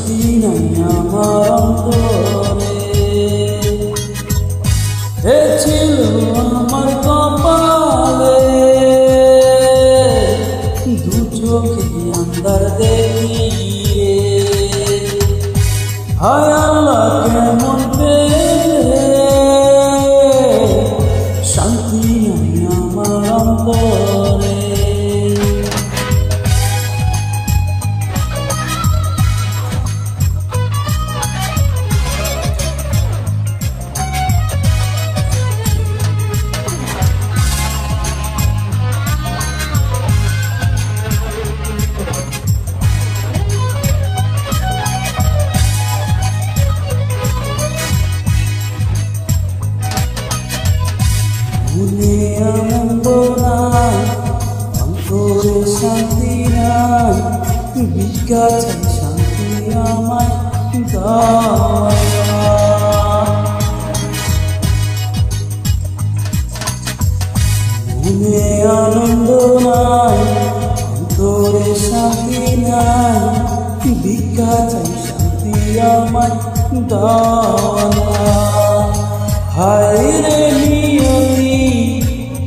শান্তি নাই আমার অন্তরে। এ ছিল আমার কপালে, দু চোখে আন্ধার দেখি রে। হায় আল্লাহ কেমন পেলে শান্তি নাই আমার অন্তরে। মনে আনন্দ নাই, অন্তরে শান্তি নাই, ভিক্ষা চাই শান্তি আমায় দাও। মনে আনন্দ নাই, অন্তরে শান্তি নাই, ভিক্ষা চাই শান্তি আমায় দাও। হায় রে নিয়তি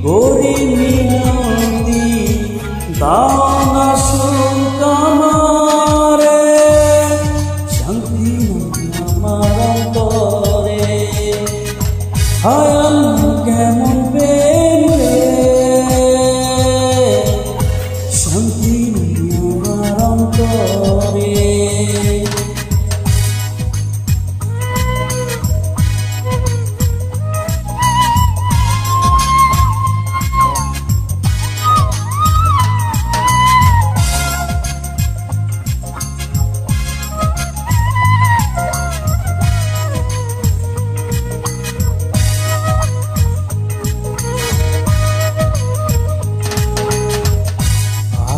গরি মিনতি, দাও না সুখ আমারে, শান্তি নাই আমার অন্তরে। হায় আল্লাহ কেমন পেলে শান্তি নাই আমার অন্তরে।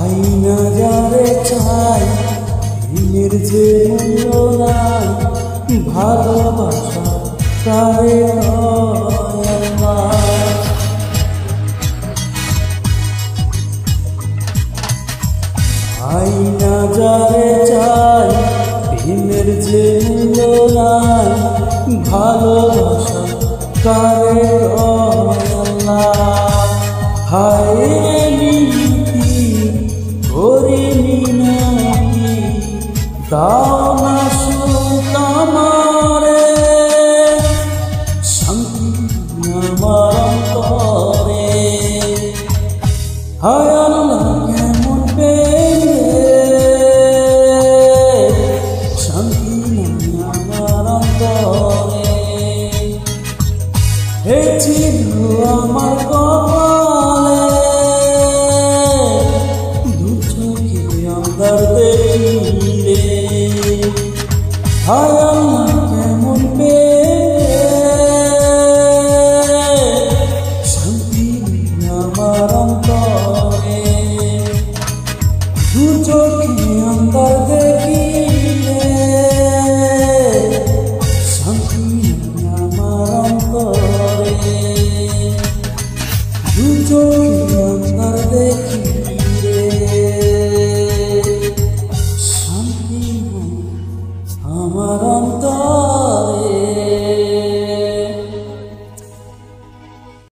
আইনা যারে চাই দিনের যে মূল্য নাই, ভালোবাসা তারে আইনা যারে চাই দিনের যে মূল্য নাই, ভালোবাসা তারে হায় গরি মিনতি, দাও না সুখ আমারে, শান্তি আমার অন্তরে। হায় আল্লাহ কেমন পেলে শান্তি নাই আমার অন্তরে। হে ছিল আমার কপালে, দেখি রে। হায় আল্লাহ কেমন পেলে শান্তি আমার অন্তরে। দু চোখে আন্ধার দেখি রে, শান্তি আমার অন্তরে। দু চোখে আন্ধার দেখি আমার অন্তর।